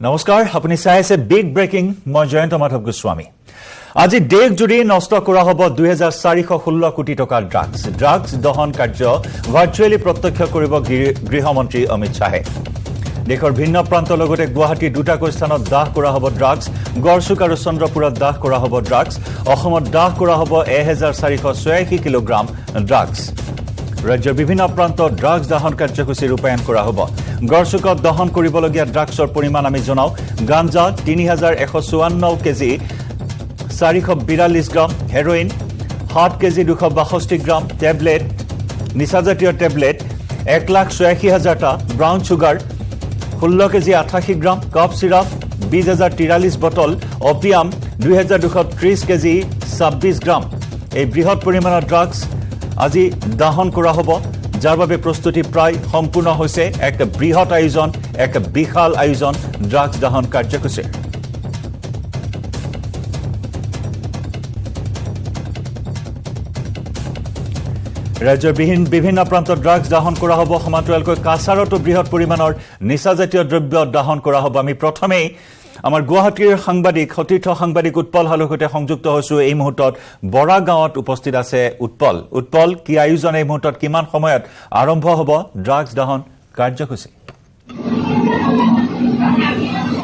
নমস্কাৰ আপুনি চাই আছে বিগ ব্ৰেকিং মই জয়ন্ত মাধৱ গোস্বামী আজি দেশ জুৰি নষ্ট কৰা হ'ব 2416 কোটি টকাৰ ড্ৰাগছ দহন কাৰ্য ভাৰ্চুৱেলি প্ৰত্যক্ষ কৰিব গৃহমন্ত্ৰী অমিত শাহে দেশৰ ভিন্ন প্ৰান্তৰ লগতে গুৱাহাটীৰ দুটাকৈ স্থানত দাহ কৰা হ'ব ড্ৰাগছ গড়চুক আৰু চন্দ্ৰপুৰত দাহ কৰা হ'ব ড্ৰাগছ অসমত দাহ কৰা হ'ব 1486 কিলোগ্ৰাম ড্ৰাগছ ৰাজ্যৰ বিভিন্ন প্ৰান্তত ড্ৰাগছ দহন কাৰ্যসূচী ৰূপায়ণ কৰা হ'ব গড়চুকত দহন কৰিবলগীয়া ড্ৰাগছৰ পৰিমাণ আমি জনাও গাঞ্জা 3154 কেজি 442 গ্ৰাম হেৰোইন 7 কেজি 262 গ্ৰাম টেবলেট নিচাজাতীয় টেবলেট 1,86,000টা ব্ৰাউন চুগাৰ 16 কেজি 88 গ্ৰাম কফ সিৰাপ 20,043 বটল অপিয়াম 2,230 কেজি 26 গ্ৰাম এই বৃহৎ পৰিমাণৰ ড্ৰাগছ আজি দহন কৰা হ'ব যাৰ বাবে প্ৰস্তুতি প্ৰায় সম্পূৰ্ণ হৈছে এক বৃহৎ আয়োজন এক বিশাল আয়োজন ড্ৰাগছ দহন কাৰ্যসূচী ৰাজ্যৰ বিভিন্ন প্ৰান্তত ড্ৰাগছ দহন কৰা হ'ব সমান্তৰালকৈ কাছাৰতো বৃহৎ পৰিমাণৰ নিচাজাতীয় দ্ৰব্য দহন কৰা হ'ব আমি প্ৰথমেই আমাৰ গুৱাহাটীৰ সাংবাদিক সতীৰ্থ সাংবাদিক উৎপল হালৰ সৈতে সংযুক্ত হৈছো এই মুহূৰ্তত বৰা গাঁৱত উপস্থিত আছে উৎপল কি আয়োজন এই মুহূৰ্তত কিমান সময়ত আৰম্ভ হ'ব ড্ৰাগছ দহন কাৰ্যসূচী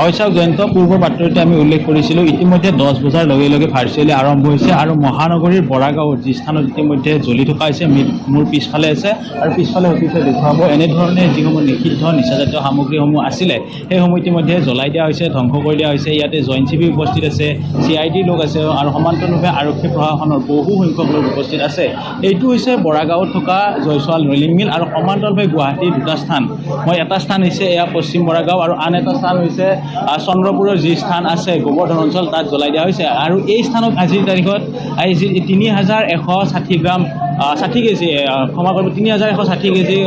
অৱশ্যে জয়ন্ত পূৰ্ব বাতৰিতে আমি উল্লেখ কৰিছিলোঁ ইতিমধ্যে 10 বজাৰ লগে লগে ভাৰ্চুৱেলি আৰম্ভ হৈছে আৰু মহানগৰীৰ বৰাগাঁৱৰ যি স্থানত ইতিমধ্যে জ্বলি থকা হৈছে মোৰ পিছফালে আছে আৰু পিছফালে অতিশয় দেখুৱাব এনেধৰণে যিসমূহ নিষিদ্ধ নিচাজাতীয় সামগ্ৰীসমূহ আছিলে সেইসমূহ ইতিমধ্যে জ্বলাই দিয়া হৈছে ধ্বংস কৰি দিয়া হৈছে ইয়াতে জইণ্ট চিপি উপস্থিত আছে CID লোক আছে আৰু সমান্তৰালভাৱে আৰক্ষী প্ৰশাসনৰ বহু সংখ্যক লোক উপস্থিত আছে এইটো হৈছে বৰাগাঁৱত থকা জয়ছোৱাল ৰলিং মিল আৰু সমান্তৰালভাৱে গুৱাহাটীৰ দুটা স্থান মই এটা স্থান হৈছে এয়া পশ্চিম বৰাগাঁও আৰু আন এটা স্থান হৈছে চন্দ্ৰপুৰৰ যি স্থান আছে গোবৰ্ধন অঞ্চল তাত জ্বলাই দিয়া হৈছে আৰু এই স্থানত আজিৰ তাৰিখত 3,160 গ্ৰাম 60 কেজি ক্ষমা কৰিব 3,160 কেজি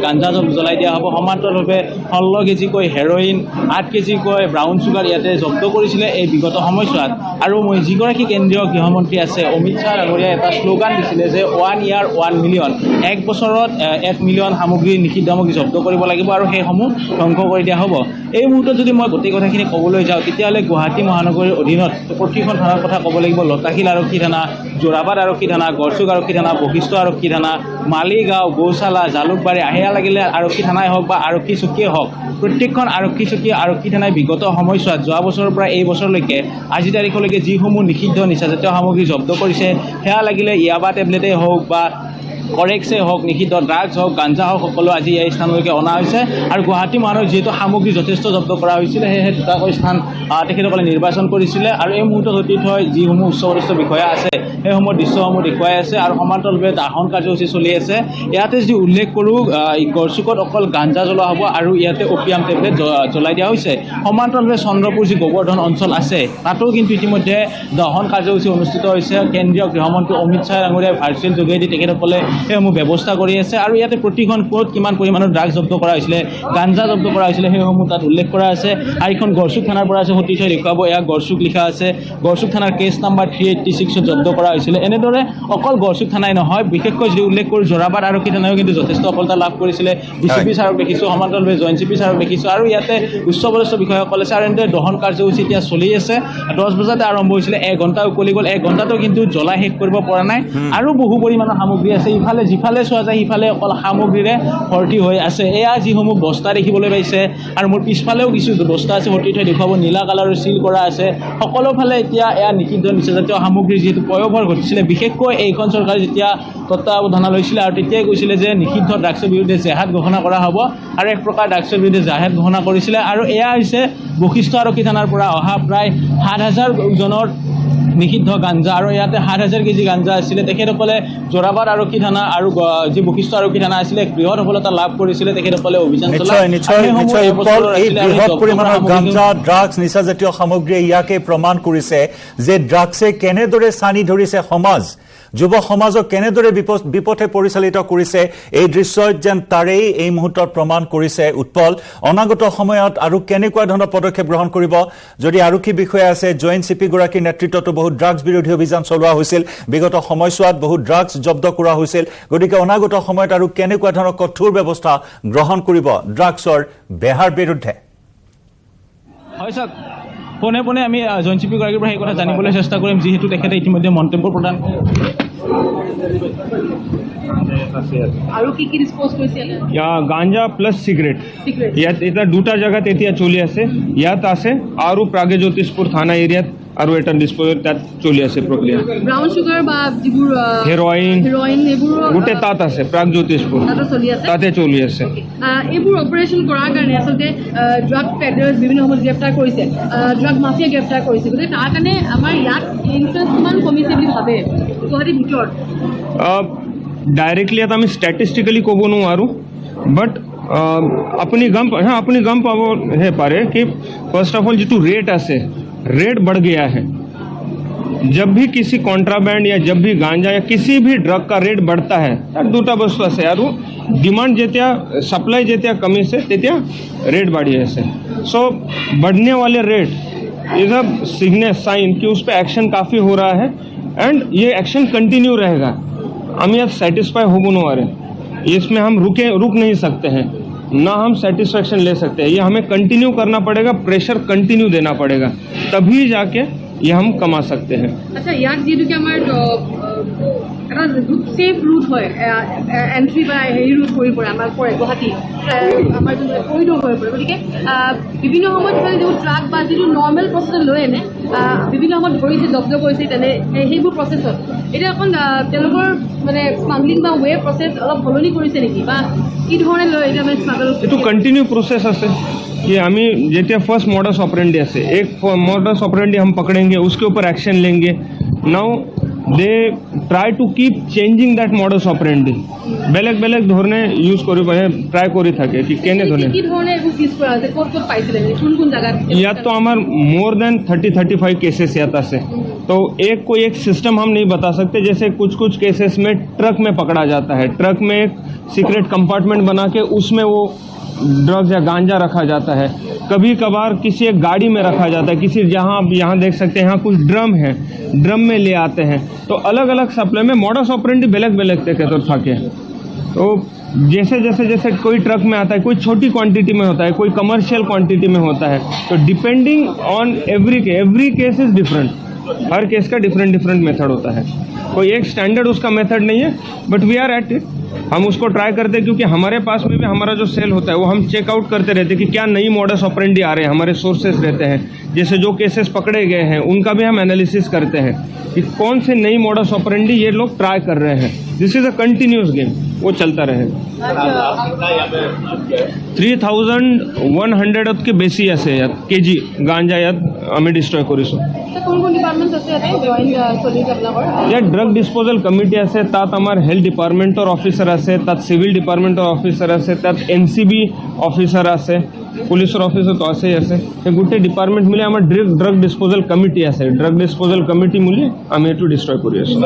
গাঞ্জা জ্বলাই দিয়া হ'ব সমান্তৰালভাৱে 16 কেজিকৈ হেৰোইন 8 কেজিকৈ ব্ৰাউন চুগাৰ ইয়াতে জব্দ কৰিছিলে এই বিগত সময়ছোৱাত আৰু মই যিগৰাকী কেন্দ্ৰীয় গৃহমন্ত্ৰী আছে অমিত শ্বাহ ডাঙৰীয়াই এটা শ্লোগান দিছিলে যে 1 year 1 million এক বছৰত 1 মিলিয়ন সামগ্ৰী নিষিদ্ধ সামগ্ৰী জব্দ কৰিব লাগিব আৰু সেইসমূহ ধ্বংস কৰি দিয়া হ'ব এই মুহূৰ্তত যদি মই গোটেই কথাখিনি ক'বলৈ যাওঁ তেতিয়াহ'লে গুৱাহাটী মহানগৰীৰ অধীনত প্ৰতিখন থানাৰ কথা ক'ব লাগিব লতাশিল আৰক্ষী থানা যোৰাবাট আৰক্ষী থানা গড়চুক আৰক্ষী থানা বশিষ্ঠ আৰক্ষী থানা মালিগাঁও গৌচালা জালুকবাৰী আহিয়া লাগিলে আৰক্ষী থানাই হওক বা আৰক্ষী চকীয়ে হওক প্ৰত্যেকখন আৰক্ষী চকী আৰক্ষী থানাই বিগত সময়ছোৱাত যোৱা বছৰৰ পৰা এই বছৰলৈকে আজি তাৰিখলৈকে যিসমূহ নিষিদ্ধ নিচাজাতীয় সামগ্ৰী জব্দ কৰিছে সেয়া লাগিলে ইয়াবা টেবলেটেই হওক বা কৰেক্সে হওক নিষিদ্ধ ড্ৰাগছ হওক গাঞ্জা হওক সকলো আজি এই স্থানলৈকে অনা হৈছে আৰু গুৱাহাটী মহানগৰ যিহেতু সামগ্ৰী যথেষ্ট জব্দ কৰা হৈছিলে সেয়েহে দুটাকৈ স্থান তেখেতসকলে নিৰ্বাচন কৰিছিলে আৰু এই মুহূৰ্তত অতীত হৈ যিসমূহ উচ্চপদস্থ বিষয়া আছে সেইসমূহ দৃশ্যসমূহ দেখুৱাই আছে আৰু সমান্তৰালভাৱে দাহন কাৰ্যসূচী চলি আছে ইয়াতে যদি উল্লেখ কৰোঁ গড়চুকত অকল গাঞ্জা জ্বলোৱা হ'ব আৰু ইয়াতে অপিয়াম টেবলেট জ্বলাই দিয়া হৈছে সমান্তৰালভাৱে চন্দ্ৰপুৰ যি গোবৰ্ধন অঞ্চল আছে তাতো কিন্তু ইতিমধ্যে দহন কাৰ্যসূচী অনুষ্ঠিত হৈছে কেন্দ্ৰীয় গৃহমন্ত্ৰী অমিত শ্বাহ ডাঙৰীয়াই ভাৰ্চুৱেল যোগেদি তেখেতসকলে সেইসমূহ ব্যৱস্থা কৰি আছে আৰু ইয়াতে প্ৰতিখন কোৰ্ট কিমান পৰিমাণৰ ড্ৰাগছ জব্দ কৰা হৈছিলে গাঞ্জা জব্দ কৰা হৈছিলে সেইসমূহ তাত উল্লেখ কৰা আছে আৰু এইখন গড়চুক থানাৰ পৰা আছে সতীৰ্থই দেখুৱাব এয়া গড়চুক লিখা আছে গড়চুক থানাৰ কেছ নাম্বাৰ 386 জব্দ কৰা হৈছিলে এনেদৰে অকল গড়চুক থানাই নহয় বিশেষকৈ যদি উল্লেখ কৰোঁ যোৰাবাট আৰক্ষী থানায়ো কিন্তু যথেষ্ট সফলতা লাভ কৰিছিলে DCP ছাৰক দেখিছোঁ সমান্তৰালভাৱে জইণ্ট CP ছাৰক দেখিছোঁ আৰু ইয়াতে উচ্চপদস্থ বিষয়াসকল আছে আৰু এনেদৰে দহন কাৰ্যসূচী এতিয়া চলি আছে 10 বজাতে আৰম্ভ হৈছিলে 1 ঘণ্টা উকলি গ'ল 1 ঘণ্টাতো কিন্তু জ্বলাই শেষ কৰিব পৰা নাই আৰু বহু পৰিমাণৰ সামগ্ৰী আছে ইফালে যিফালে চোৱা যায় সিফালে অকল সামগ্ৰীৰে ভৰ্তি হৈ আছে এয়া যিসমূহ বস্তা দেখিবলৈ পাইছে আৰু মোৰ পিছফালেও কিছু বস্তা আছে ভৰ্তি থৈ দেখুৱাব নীলা কালাৰৰ চিল কৰা আছে সকলোফালে এতিয়া এয়া নিষিদ্ধ নিচাজাতীয় সামগ্ৰী যিহেতু পয়োভৰ ঘটিছিলে বিশেষকৈ এইখন চৰকাৰে যেতিয়া তত্ত্বাৱধান লৈছিলে আৰু তেতিয়াই কৈছিলে যে নিষিদ্ধ ড্ৰাগছৰ বিৰুদ্ধে জেহাদ ঘোষণা কৰা হ'ব আৰু এক প্ৰকাৰ ড্ৰাগছৰ বিৰুদ্ধে জেহাদ ঘোষণা কৰিছিলে আৰু এয়া হৈছে বশিষ্ঠ আৰক্ষী থানাৰ পৰা অহা প্ৰায় 7,000 ওজনৰ নিষিদ্ধ গাঞ্জা আৰু ইয়াতে 7,000 কেজি গাঞ্জা আছিলে তেখেতসকলে যোৰাবাট আৰক্ষী থানা আৰু যি বশিষ্ঠ আৰক্ষী থানা আছিলে বৃহৎ সফলতা লাভ কৰিছিলে তেখেতসকলে অভিযান চলাই নিশ্চয় বৃহৎ পৰিমাণৰ গাঞ্জা ড্ৰাগছ নিচাজাতীয় সামগ্ৰী ইয়াকে প্ৰমাণ কৰিছে যে ড্ৰাগছে কেনেদৰে চানি ধৰিছে সমাজ যুৱ সমাজক কেনেদৰে বিপথে পৰিচালিত কৰিছে এই দৃশ্যত যেন তাৰেই এই মুহূৰ্তত প্ৰমাণ কৰিছে উৎপল অনাগত সময়ত আৰু কেনেকুৱা ধৰণৰ পদক্ষেপ গ্ৰহণ কৰিব যদি আৰক্ষী বিষয়া আছে জইণ্ট CP গৰাকীৰ নেতৃত্বত বহুত ড্ৰাগছ বিৰোধী অভিযান চলোৱা হৈছিল বিগত সময়ছোৱাত বহুত ড্ৰাগছ জব্দ কৰা হৈছিল গতিকে অনাগত সময়ত আৰু কেনেকুৱা ধৰণৰ কঠোৰ ব্যৱস্থা গ্ৰহণ কৰিব ড্ৰাগছৰ বেহাৰ বিৰুদ্ধে হয় চাওক, পোনে পোনে আমি জইণ্ট চি পিগৰাকীৰ পৰা সেই কথা জানিবলৈ চেষ্টা কৰিম, যিহেতু তেখেতে ইতিমধ্যে মন্তব্য প্ৰদান আৰু কি কি ডিসপোজ কৰিছে? গাঞ্জা প্লাস সিগাৰেট ইয়াত এটা দুটা জায়গাত এতিয়া চলি আছে। ইয়াত আছে আৰু প্ৰাগজ্যোতিষপুৰ থানা এৰিয়াত আৰু এটা ডিসপোজৰ তাত চলি আছে প্ৰক্ৰিয়া। ব্ৰাউন সুগাৰ বা যিবোৰ হেৰইন এইবোৰ গোটেই তাত আছে, প্ৰাগজ্যোতিষপুৰ তাতে চলি আছে। এইবোৰ অপাৰেশ্যন কৰাৰ কাৰণে আচলতে ড্ৰাগ পেডাৰ্ছ বিভিন্ন সময়ত গ্ৰেপ্তাৰ কৰিছে, ড্ৰাগ মাফিয়া গ্ৰেপ্তাৰ কৰিছে, গতিকে তাৰ কাৰণে আমাৰ ইয়াত ইনফ্লুৱেঞ্চ কিমান কমিছে বুলি ভাবে গুৱাহাটীৰ ভিতৰত? ডাইৰেক্টলি ইয়াত আমি ষ্টেটিষ্টিকেলি ক'ব নোৱাৰোঁ, বাট আপুনি গম পাব পাৰে কি ফাৰ্ষ্ট অফ অল যিটো ৰেট আছে, रेट बढ़ गया है। जब भी किसी कॉन्ट्राबैंड या जब भी गांजा या किसी भी ड्रग का रेट बढ़ता है तर दुटा वस्तू আছে আৰু डिमांड जेत्या सप्लाई जेत्या कमी से तेत्या रेट बढ़ी है। सो बढ़ने वाले rate is a signal sign कि उस पर एक्शन काफ़ी हो रहा है एंड ये एक्शन कंटिन्यू रहेगा। हम यहाँ सेटिस्फाई हो নোৱাৰে, इसमें हम रुक नहीं सकते हैं, ना हम सेटिस्फेक्शन ले सकते हैं। ये हमें कंटिन्यू करना पड़ेगा, प्रेशर कंटिन्यू देना पड़ेगा, तभी जाके ये हम कमा सकते हैं। अच्छा, ইয়াক যিহেতুকে আমাৰ এটা সেফ ৰুট হয়, এণ্ট্ৰি বা হেৰি ৰুট কৰি পৰে আমাৰ পৰে গুৱাহাটী আমাৰ যোনটো কৰিডৰ হৈ পৰে, গতিকে বিভিন্ন সময়ত যিবোৰ ট্ৰাক বা যিটো নৰ্মেল প্ৰচেছত লৈ আনে বিভিন্ন সময়ত ধৰিছে, জব্দ কৰিছে, তেনে সেইবোৰ প্ৰচেছত এতিয়া অকণ তেওঁলোকৰ মানে স্মাগলিং বা ৱে প্ৰচেছ অলপ সলনি কৰিছে নেকি, বা কি ধৰণে লৈ এতিয়া মানে স্মাগল? এইটো কণ্টিনিউ প্ৰচেছ আছে कि हमें जेतिया फर्स्ट मॉडस ऑपरेंडी আছে, एक मॉडस ऑपरेंडी हम पकड़ेंगे, उसके ऊपर एक्शन लेंगे। Now they try to keep changing that modus operandi, बेलेग बेलेग धोरणे यूज करी ट्राई करी থাকে कि केने धोरणे কি ধৰণে এইবোৰ ফিজ কৰা আছে, ক'ত ক'ত পাইছিলে, কোন কোন জায়গাত? ইয়াত तो हमार मोर देन 30-35 केसेस यात আছে। तो कोई एक सिस्टम हम नहीं बता सकते, जैसे कुछ केसेस में ट्रक में पकड़ा जाता है, ट्रक में एक सीक्रेट कंपार्टमेंट बना के उसमें वो ड्रग्स या गांजा रखा जाता है। कभी कभार किसी एक गाड़ी में रखा जाता है, किसी जहाँ आप यहाँ देख सकते हैं यहाँ कुछ ड्रम है, ड्रम में ले आते हैं। तो अलग अलग सप्लाई में मॉडस ऑपरेंडी बेलेग बेलेग तक तो थाके। तो जैसे कोई ट्रक में आता है, कोई छोटी क्वांटिटी में होता है, कोई कमर्शियल क्वांटिटी में होता है। तो depending on every case is different, हर केस का डिफरेंट मेथड होता है, कोई एक स्टैंडर्ड उसका मेथड नहीं है, but we are at it. हम उसको ट्राई करते हैं क्योंकि हमारे पास में भी हमारा जो सेल होता है वो हम चेकआउट करते रहते हैं कि क्या नई मॉडस ऑपरेंडी आ रहे हैं, हमारे सोर्सेस रहते हैं। जैसे जो केसेस पकड़े गए हैं उनका भी हम एनालिसिस करते हैं कि कौन से नई मॉडस ऑपरेंडी ये लोग ट्राई कर रहे हैं। This is a continuous game, वो चलता रहेगा। 3100 के बेसी আছে ইয়াত কেজি গাঞ্জা ইয়াত আমি ডিস্ট্ৰয় কৰিছোঁ। কোন কোন ডিপাৰ্টমেণ্ট আছে ইয়াতে জইন চলিছে আপোনালোকৰ? ইয়াত ড্ৰাগ ডিছপ'জেল কমিটি আছে, তাত আমাৰ হেল্থ ডিপাৰ্টমেণ্টৰ অফিচাৰ আছে, তাত চিভিল ডিপাৰ্টমেণ্টৰ অফিচাৰ আছে, তাত NCB অফিচাৰ আছে, পুলিচৰ অফিচাৰ তো আছেই আছে। সেই গোটেই ডিপাৰ্টমেণ্ট মিলি আমাৰ ড্ৰাগ ডিছপ'জেল কমিটি আছে, ড্ৰাগ ডিছপ'জেল কমিটি মিলি আমি এইটো ডিষ্ট্ৰয় কৰি আছোঁ।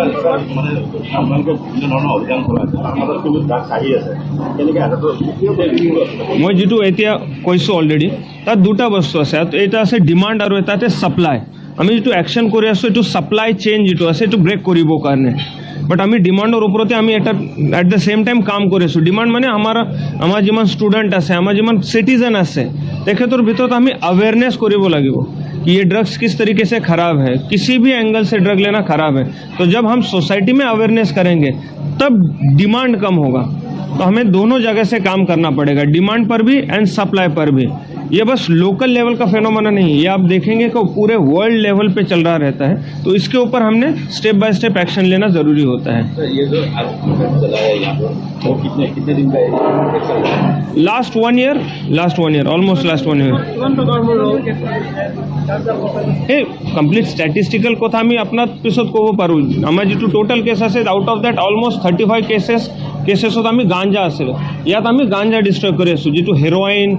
মই যিটো এতিয়া কৈছোঁ অলৰেডি, তাত দুটা বস্তু আছে, এটা আছে ডিমাণ্ড আৰু এটা আছে ছাপ্লাই। আমি যিটো একশ্যন কৰি আছোঁ এইটো ছাপ্লাই চেইন যিটো আছে এইটো ব্ৰেক কৰিবৰ কাৰণে, বাট আমি ডিমাণ্ডৰ ওপৰতে আমি এটা এট দ্য সেম টাইম কাম কৰি আছোঁ। ডিমাণ্ড মানে আমাৰ যিমান ষ্টুডেণ্ট আছে, আমাৰ যিমান চিটিজেন আছে, তেখেতৰ ভিতৰত আমি अवेयरनेस কৰিব লাগিব कि ये ड्रग्स किस तरीके से ख़राब है, किसी भी एंगल से ड्रग लेना ख़राब है। तो जब हम सोसाइटी में अवेयरनेस करेंगे तब डिमांड कम होगा। तो हमें दोनों जगह से काम करना पड़ेगा, डिमांड पर भी एंड सप्लाई पर भी। ये बस लोकल लेवल का फेनोमेना नहीं, ये आप देखेंगे कि पूरे वर्ल्ड लेवल पे चल रहा रहता है। तो इसके ऊपर हमने स्टेप बाय स्टेप एक्शन लेना ज़रूरी होता है। ये जो चला है यहाँ पर वो कितने दिन का last one year almost last 1 year। এই কমপ্লিট ষ্টেটিষ্টিকেল কথা আমি আপোনাক পিছত ক'ব পাৰোঁ। আমাৰ যিটো টোটেল কেছ আছে আউট অফ দেট অলমোষ্ট 35 কেছেছত আমি গাঞ্জা আছিলে, ইয়াত আমি গাঞ্জা ডিষ্ট্ৰয় কৰি আছোঁ। যিটো হেৰইন,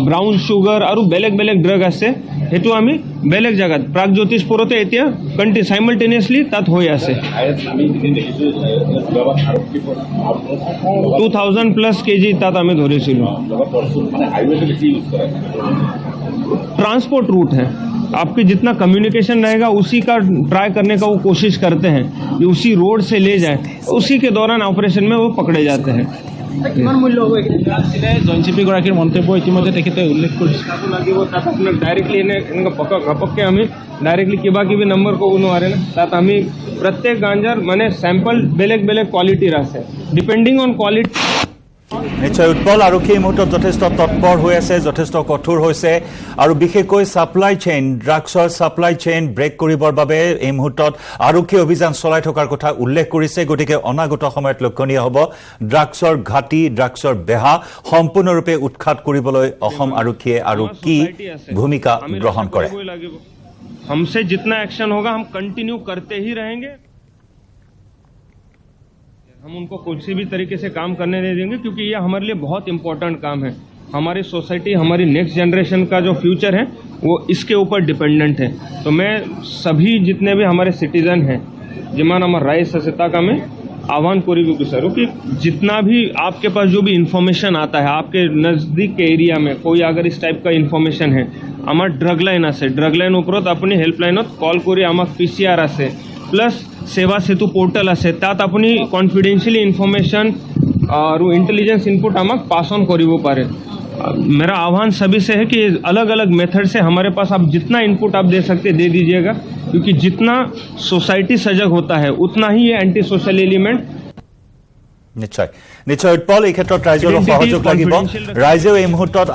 ব্ৰাউন চুগাৰ আৰু বেলেগ ড্ৰাগ আছে সেইটো আমি বেলেগ জেগাত প্ৰাগজ্যোতিষপুৰতে এতিয়া চাইমালটেনিয়াছলি তাত হৈ আছে। 2000+ কেজি তাত আমি ধৰিছিলোঁ। ट्रांसपोर्ट रूट है, आपके जितना कम्युनिकेशन रहेगा उसी का ट्राई करने का वो कोशिश करते हैं कि उसी रोड से ले जाए, उसी के दौरान ऑपरेशन में वो पकड़े जाते हैं। কিমান মূল্য হ'ব এইখিনি আছিলে জইন চিপি গৰাকীৰ মন্তব্য ইতিমধ্যে তেখেতে উল্লেখ কৰিছে লাগিব তাত আপোনাক ডাইৰেক্টলি এনেকৈ ঘপককৈ আমি ডাইৰেক্টলি কিবা কিবি নম্বৰ ক'ব নোৱাৰে না তাত আমি প্ৰত্যেক গাঞ্জাৰ মানে চেম্পল বেলেগ বেলেগ কোৱালিটিৰ আছে ডিপেণ্ডিং অন কোৱালিটি নিশ্চয় উৎপল আৰক্ষী এই মুহূৰ্তত যথেষ্ট তৎপৰ হৈ আছে যথেষ্ট কঠোৰ হৈছে আৰু বিশেষকৈ ছাপ্লাই চেইন ড্ৰাগছৰ ছাপ্লাই চেইন ব্ৰেক কৰিবৰ বাবে এই মুহূৰ্তত আৰক্ষী অভিযান চলাই থকাৰ কথা উল্লেখ কৰিছে গতিকে অনাগত সময়ত লক্ষণীয় হ'ব ড্ৰাগছৰ ঘাটি ড্ৰাগছৰ বেহা সম্পূৰ্ণৰূপে উৎখাত কৰিবলৈ অসম আৰক্ষীয়ে আৰু কি ভূমিকা গ্ৰহণ কৰে हमसे जितना एक्शन होगा हम कंटिन्यू करते ही रहेंगे हम उनको किसी भी तरीके से काम करने नहीं देंगे क्योंकि ये हमारे लिए बहुत इंपॉर्टेंट काम है हमारी सोसाइटी हमारी नेक्स्ट जनरेशन का जो फ्यूचर है वो इसके ऊपर डिपेंडेंट है तो मैं सभी जितने भी हमारे सिटीजन हैं जिमान हमारे राइस सस्ता का मैं आह्वान करी सर कि जितना भी आपके पास जो भी इन्फॉर्मेशन आता है आपके नज़दीक के एरिया में कोई अगर इस टाइप का इन्फॉर्मेशन है आमार ड्रग लाइन आसे ड्रग लाइन उपरत अपनी हेल्पलाइनत कॉल करी आमाक पीसीआर आसे प्लस सेवा सेतु पोर्टल आसे तात अपनी कॉन्फिडेंशियली इन्फॉर्मेशन और इंटेलिजेंस इनपुट आमाक पास ऑन करिब पारे मेरा आह्वान सभी से है कि अलग अलग मेथड से हमारे पास आप जितना इनपुट आप दे सकते दे दीजिएगा क्योंकि जितना सोसाइटी सजग होता है उतना ही ये एंटी सोशल एलिमेंट নিশ্চয় নিশ্চয় উৎপল এই ক্ষেত্ৰত ৰাইজৰ সহযোগ লাগিব ৰাইজেও এই মুহূৰ্তত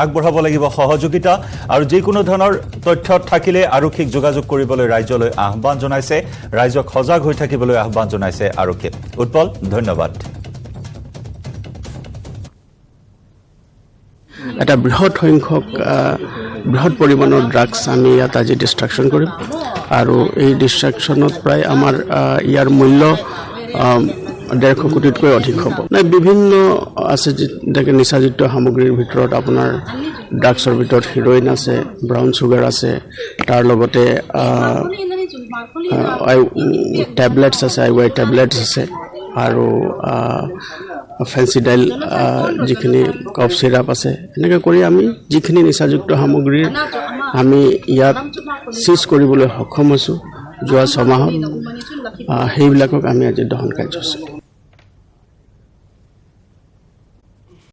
আগবঢ়াব লাগিব সহযোগিতা আৰু যিকোনো ধৰণৰ তথ্য থাকিলে আৰক্ষীক যোগাযোগ কৰিবলৈ ৰাইজলৈ আহ্বান জনাইছে ৰাইজক সজাগ হৈ থাকিবলৈ আহ্বান জনাইছে আৰক্ষীয়ে উৎপল ধন্যবাদ এটা বৃহৎ সংখ্যক বৃহৎ পৰিমাণৰ ড্ৰাগছ আমি ইয়াত আজি ডিষ্ট্ৰাকশ্যন কৰিম আৰু এই ডিষ্ট্ৰাকশ্যনত প্ৰায় আমাৰ ইয়াৰ মূল্য 150 কোটিতকৈ অধিক হ'ব বিভিন্ন আছে যেনেকৈ নিচাযুক্ত সামগ্ৰীৰ ভিতৰত আপোনাৰ ড্ৰাগছৰ ভিতৰত হিৰ'ইন আছে ব্ৰাউন চুগাৰ আছে তাৰ লগতে টেবলেটছ আছে আইৱাই টেবলেটছ আছে আৰু ফেন্সিডাইল যিখিনি কফ চিৰাপ আছে এনেকৈ কৰি আমি যিখিনি নিচাযুক্ত সামগ্ৰীৰ আমি ইয়াত চিজ কৰিবলৈ সক্ষম হৈছোঁ যোৱা 6 মাহত সেইবিলাকক আমি আজি দহন কাৰ্যসূচী